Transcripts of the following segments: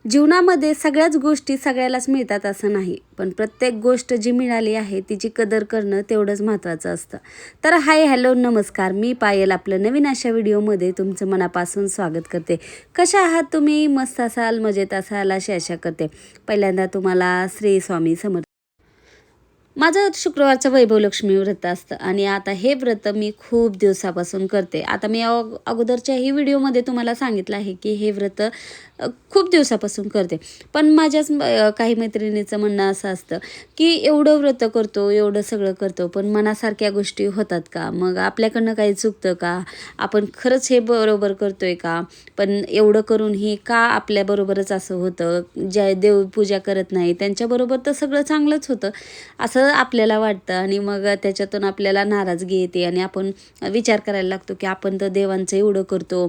जीवनामध्ये सगळ्याच गोष्टी सगळ्यालाच मिळतात असं नाही, पण प्रत्येक गोष्ट जी मिळाली आहे तिची कदर करणं तेवढंच महत्त्वाचं असतं. तर हाय हॅलो नमस्कार, मी पायल आपलं नवीन अशा व्हिडिओमध्ये तुमचं मनापासून स्वागत करते. कशा आहात तुम्ही? मस्त असाल, मजेत असाल अशी आशा करते. पहिल्यांदा तुम्हाला श्री स्वामी समर्थ. माझं शुक्रवारचं वैभवलक्ष्मी व्रत असतं आणि आता हे व्रत मी खूप दिवसापासून करते. आता मी अगोदरच्याही व्हिडिओमध्ये तुम्हाला सांगितलं आहे की हे व्रत खूप दिवसापासून करते. पण माझ्याच काही मैत्रिणीचं म्हणणं असं असतं की एवढं व्रत करतो, एवढं सगळं करतो, पण मनासारख्या गोष्टी होतात का? मग आपल्याकडनं काही चुकतं का? आपण खरंच हे बरोबर करतोय का? पण एवढं करूनही का आपल्याबरोबरच असं होतं? ज्या देवपूजा करत नाही त्यांच्याबरोबर तर सगळं चांगलंच होतं असं आपल्याला वाटतं आणि मग त्याच्यातून आपल्याला नाराजगी येते आणि आपण विचार करायला लागतो की आपण तर देवांचं एवढं करतो,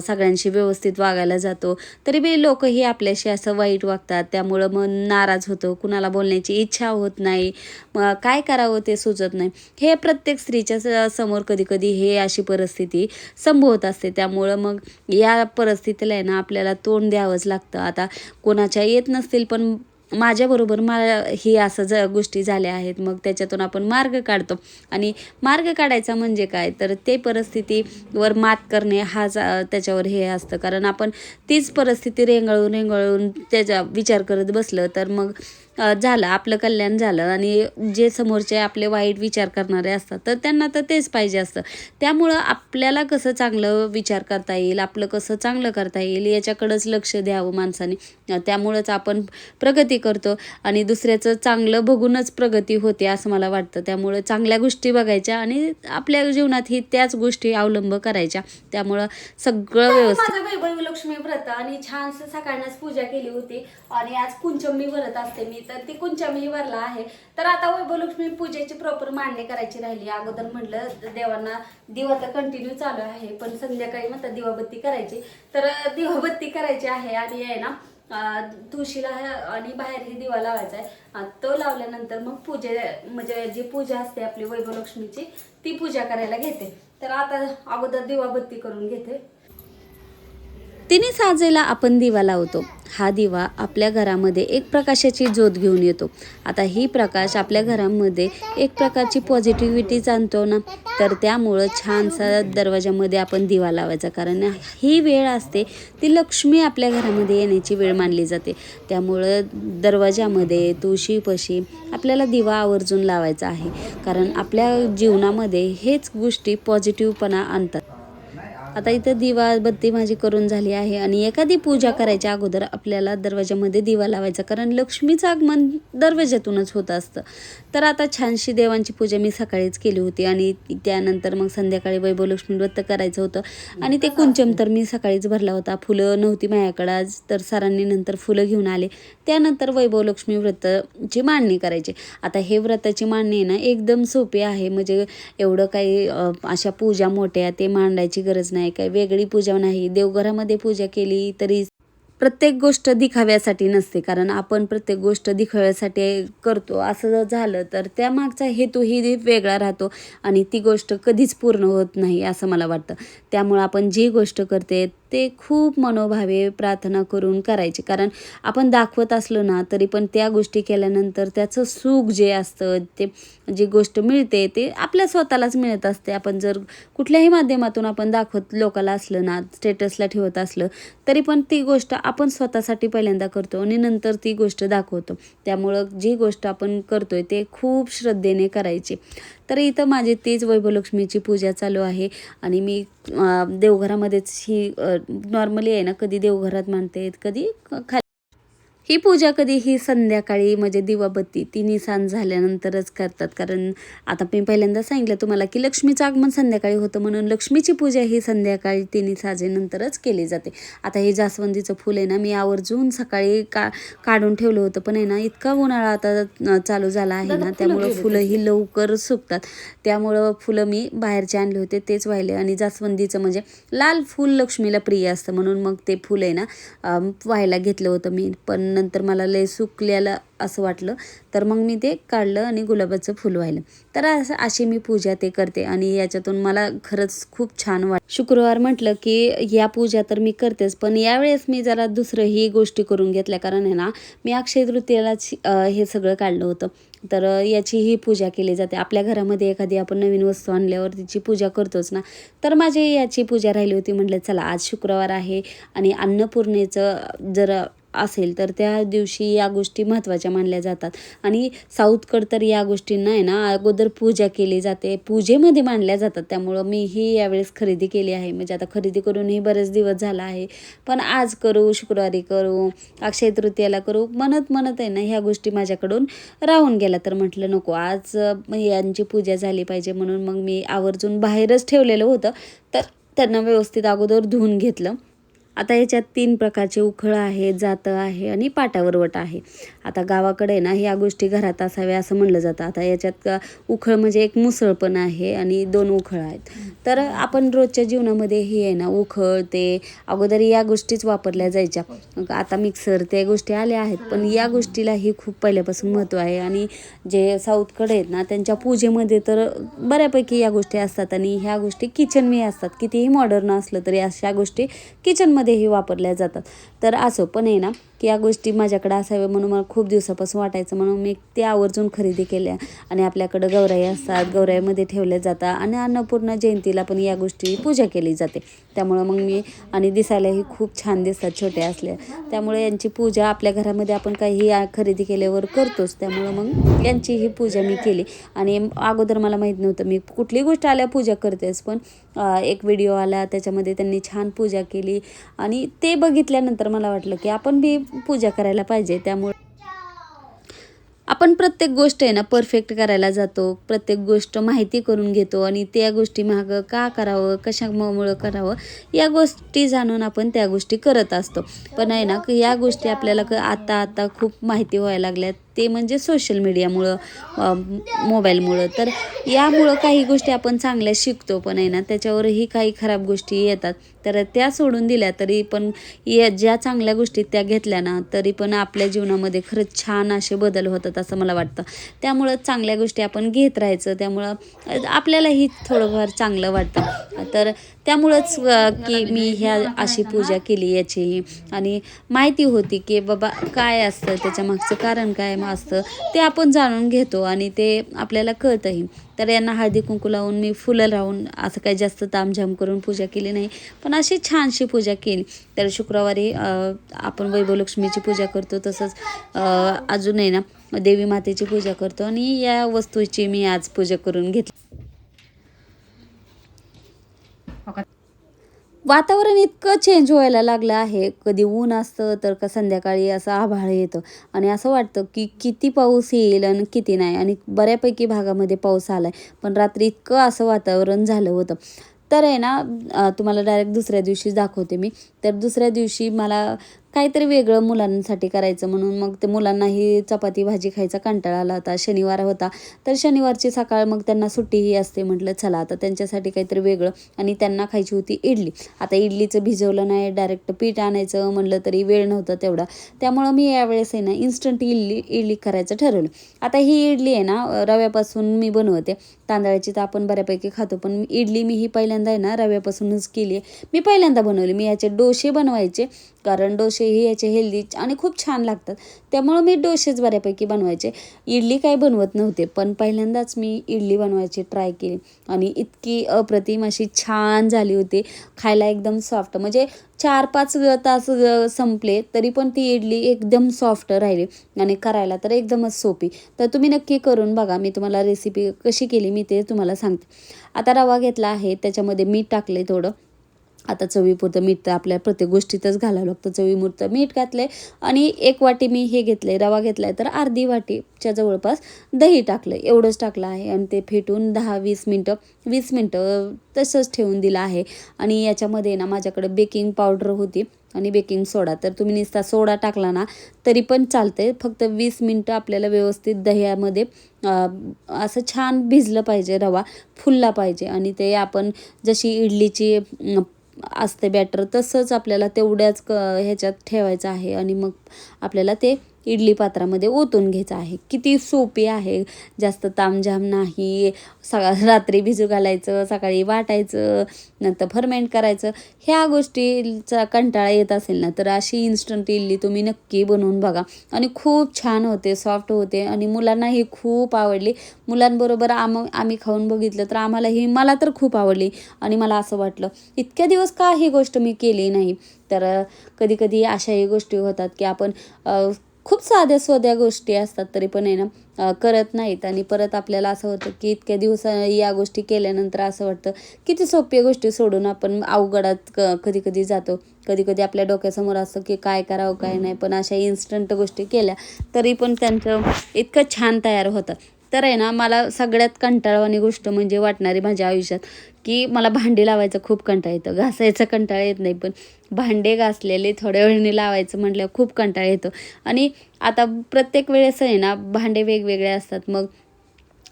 सगळ्यांशी व्यवस्थित वागायला जातो, तरी बी लोक ही आपल्याशी असं वाईट वागतात. त्यामुळं मन नाराज होतो, कुणाला बोलण्याची इच्छा होत नाही, मग काय करावं ते सुचत नाही. हे प्रत्येक स्त्रीच्या समोर कधी कधी हे अशी परिस्थिती संभवत असते. त्यामुळं मग या परिस्थितीला आहे ना आपल्याला तोंड द्यावंच लागतं. आता कोणाच्या येत नसतील, पण माझ्याबरोबर ही असं गोष्टी झाल्या आहेत. मग त्याच्यातून आपण मार्ग काढतो आणि मार्ग काढायचा म्हणजे काय, तर ते परिस्थितीवर मात करणे हाच त्याच्यावर हे असतं. कारण आपण तीच परिस्थिती रेंगाळून रेंगाळून त्याचा विचार करत बसलं तर मग झालं आपलं कल्याण झालं आणि जे समोरचे आपले वाईट विचार करणारे असतात तर त्यांना तर तेच पाहिजे असतं. त्यामुळं आपल्याला कसं चांगलं विचार करता येईल, आपलं कसं चांगलं करता येईल याच्याकडंच लक्ष द्यावं माणसाने. त्यामुळंच आपण प्रगती करतो आणि दुसऱ्याचं चांगलं बघूनच प्रगती होते असं मला वाटतं. त्यामुळं चांगल्या गोष्टी बघायच्या आणि आपल्या जीवनात ही त्याच गोष्टी अवलंब करायच्या. त्यामुळं सगळं व्यवस्थित. माझं वैभवलक्ष्मी व्रत आणि छान सकाळनंच पूजा केली होती आणि आज कुंचमणी व्रत असते मी, तर ती कुंचमणी वरला आहे. तर आता वैभवलक्ष्मी पूजेची प्रॉपर मांडणी करायची राहिली. अगोदर म्हटलं देवांना दिवा तर कंटिन्यू चालू आहे, पण संध्याकाळी म्हणतात दिवाबत्ती करायची, तर दिवाबत्ती करायची आहे आणि आहे ना तुळशीला आणि बाहेरही दिवा लावायचा आहे. तो लावल्यानंतर मग म्हणजे जी पूजा असते आपली वैभवलक्ष्मीची ती पूजा करायला घेते. तर आता अगोदर दिवाबत्ती करून घेते. तिने साजेला आपण दिवा लावतो. हा दिवा आपल्या घरामध्ये एक प्रकाशाची ज्योत घेऊन येतो. आता ही प्रकाश आपल्या घरामध्ये एक प्रकारची पॉझिटिव्हिटी आणतो ना, तर त्यामुळं छानसा दरवाजामध्ये आपण दिवा लावायचा. कारण ही वेळ असते ती लक्ष्मी आपल्या घरामध्ये येण्याची वेळ मानली जाते. त्यामुळं दरवाजामध्ये तुळशीपाशी आपल्याला दिवा आवर्जून लावायचा आहे. कारण आपल्या जीवनामध्ये हेच गोष्टी पॉझिटिव्हपणा आणतात. आता इथं दिवाबत्ती माझी करून झाली आहे आणि एखादी पूजा करायच्या अगोदर आपल्याला दरवाजामध्ये दिवा लावायचा, कारण लक्ष्मीचं आगमन दरवाजातूनच होत असतं. तर आता छानशी देवांची पूजा मी सकाळीच केली होती आणि त्यानंतर मग संध्याकाळी वैभवलक्ष्मी व्रत करायचं होतं आणि ते कुंचम तर मी सकाळीच भरला होता. फुलं नव्हती माझ्याकडं आज, तर सरांनी नंतर फुलं घेऊन आले. त्यानंतर वैभवलक्ष्मी व्रतची मांडणी करायची. आता हे व्रताची मांडणी ना एकदम सोपी आहे, म्हणजे एवढं काही अशा पूजा मोठ्या ते मांडायची गरज नाही, काही वेगळी पूजा नाही. देवघरामध्ये पूजा केली तरी प्रत्येक गोष्ट दिखाव्यासाठी नसते, कारण आपण प्रत्येक गोष्ट दिखाव्यासाठी करतो. असं झालं तर त्यामागचा हेतूही वेगळा राहतो आणि ती गोष्ट कधीच पूर्ण होत नाही असं मला वाटतं. त्यामुळं आपण जी गोष्ट करते ते खूप मनोभावे प्रार्थना करून करायची. कारण आपण दाखवत असलो ना तरी पण त्या गोष्टी केल्यानंतर त्याचं सुख जे असतं, ते जी गोष्ट मिळते ते आपल्या स्वतःलाच मिळत असते. आपण जर कुठल्याही माध्यमातून आपण दाखवत लोकाला असलं ना, स्टेटसला ठेवत असलं, तरी पण ती गोष्ट आपण स्वतःसाठी पहिल्यांदा करतो आणि नंतर ती गोष्ट दाखवतो. त्यामुळं जी गोष्ट आपण करतोय ते खूप श्रद्धेने करायची. तर इथं माझी तीच वैभवलक्ष्मीची पूजा चालू आहे आणि मी देवघरामध्येच ही नॉर्मली आहे ना, कधी देवघरात मानते, कधी ही पूजा कधी ही संध्याकाळी म्हणजे दिवाबत्ती तिन्ही सांज झाल्यानंतरच करतात. कारण आता मी पहिल्यांदा सांगितलं तुम्हाला की लक्ष्मीचं आगमन संध्याकाळी होतं, म्हणून लक्ष्मीची पूजा ही संध्याकाळी तिन्ही साजेनंतरच केली जाते. आता हे जास्वंदीचं फुल आहे ना, मी आवर्जून सकाळी काढून ठेवलं होतं, पण आहे ना इतका उन्हाळा आता चालू झाला आहे ना, त्यामुळं फुलं ही लवकर सुकतात. त्यामुळं फुलं मी बाहेरचे आणले होते तेच वाहिले आणि जास्वंदीचं म्हणजे लाल फूल लक्ष्मीला प्रिय असतं, म्हणून मग ते फुल आहे ना व्हायला घेतलं होतं मी. पण नंतर मला लय सुकलेलं असं वाटलं, तर मग मी ते काढलं आणि गुलाबाचं फुल वाहिलं. तर अशी मी पूजा ते करते आणि याच्यातून मला खरंच खूप छान शुक्रवार म्हटलं की या पूजा तर मी करतेच, पण यावेळेस मी जरा दुसरंही गोष्टी करून घेतल्या. कारण आहे ना, मी अक्षय तृतीयेलाच हे सगळं काढलं होतं. तर याचीही पूजा केली जाते. आपल्या घरामध्ये एखादी आपण नवीन वस्तू आणल्यावर तिची पूजा करतोच ना. तर माझी याची पूजा राहिली होती. म्हटलं चला आज शुक्रवार आहे आणि अन्नपूर्णेचं जर असेल तर त्या दिवशी या गोष्टी महत्त्वाच्या मानल्या जातात. आणि साऊथकडं तर या गोष्टींना आहे ना अगोदर पूजा केली जाते, पूजेमध्ये मानल्या जातात. त्यामुळं मी ही यावेळेस खरेदी केली आहे. म्हणजे आता खरेदी करूनही बरेच दिवस झाला आहे, पण आज करू, शुक्रवारी करू, अक्षय तृतीयेला करू म्हणत आहे ना, ह्या गोष्टी माझ्याकडून राहून गेल्या. तर म्हटलं नको, आज यांची पूजा झाली पाहिजे म्हणून मग मी आवर्जून बाहेरच ठेवलेलं होतं. तर त्यांना व्यवस्थित अगोदर धुवून घेतलं. आता याच्यात 3 प्रकारचे उखळ आहे, जातं आहे आणि पाटावरवट आहे. आता गावाकडे ना ह्या गोष्टी घरात असाव्या असं म्हणलं जातं. आता याच्यात उखळ म्हणजे एक मुसळ पण आहे आणि 2 उखळ आहेत. तर आपण रोजच्या जीवनामध्ये ही आहे ना उखळ ते अगोदर या गोष्टीच वापरल्या जायच्या. आता मिक्सर ते गोष्टी आल्या आहेत, पण या गोष्टीलाही खूप पहिल्यापासून महत्त्व आहे. आणि जे साऊथकडे आहेत ना त्यांच्या पूजेमध्ये तर बऱ्यापैकी या गोष्टी असतात आणि ह्या गोष्टी किचनमध्ये असतात. कितीही मॉडर्न असलं तरी अशा गोष्टी किचनमध्येही वापरल्या जातात. तर असं पण आहे ना की या गोष्टी माझ्याकडे असाव्या म्हणून मला खूप दिवसापासून वाटायचं, म्हणून मी ते आवर्जून खरेदी केल्या. आणि आपल्याकडं गौराई असतात, गौराईमध्ये ठेवल्या जातात आणि अन्नपूर्णा जयंतीला पण या गोष्टी पूजा केली जाते. त्यामुळं मग मी आणि दिसायलाही खूप छान दिसतात छोट्या असल्या, त्यामुळे यांची पूजा आपल्या घरामध्ये आपण काही खरेदी केल्यावर करतोच. त्यामुळं मग यांची ही पूजा मी केली. आणि अगोदर मला माहीत नव्हतं, मी कुठली गोष्ट आल्या पूजा करतेच, पण एक व्हिडिओ आला त्याच्यामध्ये त्यांनी छान पूजा केली आणि ते बघितल्यानंतर मला वाटलं की आपण बी पूजा करायला पाहिजे. त्यामुळे आपण प्रत्येक गोष्ट आहे ना परफेक्ट करायला जातो, प्रत्येक गोष्ट माहिती करून घेतो आणि त्या गोष्टी मागं का करावं, कशामुळं करावं या गोष्टी जाणून आपण त्या गोष्टी करत असतो. पण आहे ना या गोष्टी आपल्याला आता खूप माहिती व्हायला लागल्यात, ते म्हणजे सोशल मीडियामुळं, मोबाईलमुळं. तर यामुळं काही गोष्टी आपण चांगल्या शिकतो, पण आहे ना त्याच्यावरही काही खराब गोष्टी येतात. तर त्या सोडून दिल्या तरी पण ज्या चांगल्या गोष्टी त्या घेतल्या ना तरी पण आपल्या जीवनामध्ये खरंच छान असे बदल होतात असं मला वाटतं. त्यामुळं चांगल्या गोष्टी आपण घेत राहायचं, त्यामुळं आपल्यालाही थोडंफार चांगलं वाटतं. तर त्यामुळंच की मी ह्या अशी पूजा केली याचीही. आणि माहिती होती की बाबा काय असतं त्याच्या मागचं कारण काय असतं ते आपण जाणून घेतो आणि ते आपल्याला कळतंही. तर यांना हळदी कुंकू लावून मी फुलं लावून असं काही जास्त तामझाम करून पूजा केली नाही, पण अशी छानशी पूजा केली. तर शुक्रवारी आपण वैभवलक्ष्मीची पूजा करतो, तसंच अजून आहे ना देवी मातेची पूजा करतो आणि या वस्तूची मी आज पूजा करून घेतली. वातावरण इतकं चेंज व्हायला लागलं आहे, कधी ऊन असतं तर का संध्याकाळी असं आभाळ येतं आणि असं वाटतं की किती पाऊस येईल आणि किती नाही. आणि बऱ्यापैकी भागामध्ये पाऊस आला आहे, पण रात्री इतकं असं वातावरण झालं होतं. तर आहे ना तुम्हाला डायरेक्ट दुसऱ्या दिवशी दाखवते मी. तर दुसऱ्या दिवशी मला काहीतरी वेगळं मुलांसाठी करायचं म्हणून मग ते मुलांनाही चपाती भाजी खायचा कंटाळा आला होता. शनिवार होता, तर शनिवारची सकाळ मग त्यांना सुट्टीही असते. म्हटलं चला आता त्यांच्यासाठी काहीतरी वेगळं. आणि त्यांना खायची होती इडली. आता इडलीचं भिजवलं नाही, डायरेक्ट पीठ आणायचं म्हणलं तरी वेळ नव्हता तेवढा. त्यामुळं मी यावेळेस आहे ना इन्स्टंट इडली करायचं ठरवलं. आता ही इडली आहे ना रव्यापासून मी बनवते. तांदळाची तर आपण बऱ्यापैकी खातो, पण इडली मी ही पहिल्यांदा आहे ना रव्यापासूनच केली आहे. मी पहिल्यांदा बनवली. मी याचे डोसे बनवायचे, कारण डोसे ही याचे हेल्दी आणि खूप छान लागतात. त्यामुळं मी डोसेच बऱ्यापैकी बनवायचे, इडली काही बनवत नव्हते. पण पहिल्यांदाच मी इडली बनवायची ट्राय केली आणि इतकी अप्रतिम अशी छान झाली होती. खायला एकदम सॉफ्ट, म्हणजे 4-5 तास संपले तरी पण ती इडली एकदम सॉफ्ट राहिली आणि करायला तर एकदमच सोपी. तर तुम्ही नक्की करून बघा. मी तुम्हाला रेसिपी कशी केली मी ते तुम्हाला सांगते. आता रवा घेतला आहे, त्याच्यामध्ये मीठ टाकले थोडं. आता चवीपुरतं मीठ तर आपल्या प्रत्येक गोष्टीतच घालावं लागतं. चवीपुरतं मीठ घातलं आहे आणि 1 वाटी मी हे घेतलं आहे, रवा घेतला आहे, तर अर्धी वाटीच्या जवळपास दही टाकलं आहे. एवढंच टाकलं आहे आणि ते फेटून 10-20 मिनटं 20 मिनटं तसंच ठेवून दिलं आहे. आणि याच्यामध्ये ना माझ्याकडे बेकिंग पावडर होती आणि बेकिंग सोडा. तर तुम्ही नुसता सोडा टाकला ना तरी पण चालते. फक्त 20 मिनटं आपल्याला व्यवस्थित दह्यामध्ये असं छान भिजलं पाहिजे, रवा फुलला पाहिजे. आणि ते आपण जशी इडलीची असते बॅटर तसंच आपल्याला तेवढ्याच ह्याच्यात ठेवायचं आहे आणि मग आपल्याला ते इडली पात्रामध्ये ओतून घ्यायचं आहे. किती सोपी आहे, जास्त तामझाम नाही. रात्री भिजू घालायचं, सकाळी वाटायचं, नंतर फर्मेंट करायचं. ह्या गोष्टीचा कंटाळा येत असेल ना तर अशी इन्स्टंट इडली तुम्ही नक्की बनवून बघा आणि खूप छान होते, सॉफ्ट होते आणि मुलांनाही खूप आवडली. मुलांबरोबर आम्ही खाऊन बघितलं तर मला तर खूप आवडली आणि मला असं वाटलं इतक्या दिवस का ही गोष्ट मी केली नाही. तर कधी अशाही गोष्टी होतात की आपण खूप साध्या गोष्टी असतात तरी पण आहे ना करत नाहीत आणि परत आपल्याला असं होतं की इतक्या दिवस या गोष्टी केल्यानंतर असं वाटतं किती सोप्या गोष्टी सोडून आपण अवघडात कधी जातो. कधी आपल्या डोक्यासमोर असतं की काय करावं काय नाही, पण अशा इन्स्टंट गोष्टी केल्या तरी पण त्यांचं इतकं छान तयार होतं. तर आहे ना मला सगळ्यात कंटाळवाणी गोष्ट म्हणजे वाटणारी माझ्या आयुष्यात की मला भांडी लावायचं खूप कंटाळा येतं. घासायचा कंटाळा येत नाही, पण भांडे घासलेले थोड्या वेळाने लावायचं म्हटल्यावर खूप कंटाळा येतो. आणि आता प्रत्येक वेळेस आहे ना भांडे वेगवेगळे असतात. मग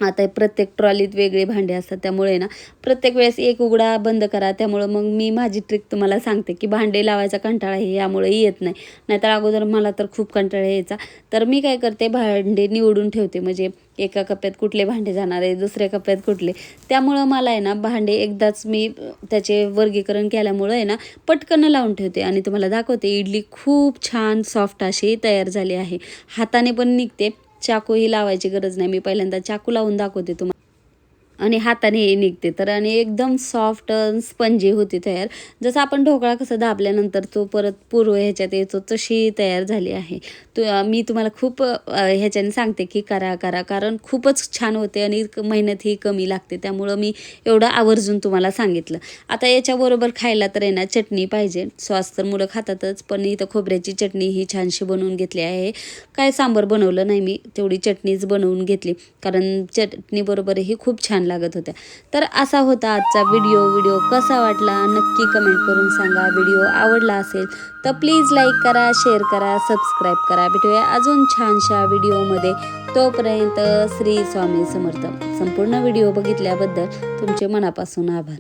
आता प्रत्येक ट्रॉलीत वेगळे भांडे असतात, त्यामुळे ना प्रत्येक वेळेस एक उघडा बंद करा. त्यामुळं मग मी माझी ट्रिक तुम्हाला सांगते की भांडे लावायचा कंटाळा हे यामुळे येत नाही. नाहीतर अगोदर मला तर खूप कंटाळा यायचा. तर मी काय करते, भांडे निवडून ठेवते. म्हणजे एका कप्प्यात कुठले भांडे जाणार आहे, दुसऱ्या कप्प्यात कुठले. त्यामुळं मला आहे ना भांडे एकदाच मी त्याचे वर्गीकरण केल्यामुळं आहे ना पटकन लावून ठेवते आणि तुम्हाला दाखवते. इडली खूप छान सॉफ्ट अशी तयार झाली आहे. हाताने पण निघते, चाकूही लावायची गरज नाही. मी पहिल्यांदा चाकू लावून दाखवते तुम्हाला आणि हाताने हे निघते. तर आणि एकदम सॉफ्ट स्पंजी होती तयार. जसं आपण ढोकळा कसं दाबल्यानंतर तो परत पूर्व ह्याच्यात येतो तशी तयार झाली आहे. मी तुम्हाला खूप ह्याच्याने सांगते की करा कारण खूपच छान होते आणि मेहनतही कमी लागते. त्यामुळं मी एवढं आवर्जून तुम्हाला सांगितलं. आता याच्याबरोबर खायला तर आहे ना चटणी पाहिजे. सॉस तर मुलं खातातच, पण इथं खोबऱ्याची चटणी ही छानशी बनवून घेतली आहे. काय सांबार बनवलं नाही मी, तेवढी चटणीच बनवून घेतली कारण चटणीबरोबरही खूप छान लागत होत्या. तर असा होता आजचा व्हिडिओ कसा वाटला नक्की कमेंट करून सांगा. व्हिडिओ आवडला असेल तर प्लीज लाईक करा, शेअर करा, सबस्क्राईब करा. भेटूया अजून छानशा व्हिडिओमध्ये. तोपर्यंत श्री स्वामी समर्थ. संपूर्ण व्हिडिओ बघितल्याबद्दल तुमचे मनापासून आभार.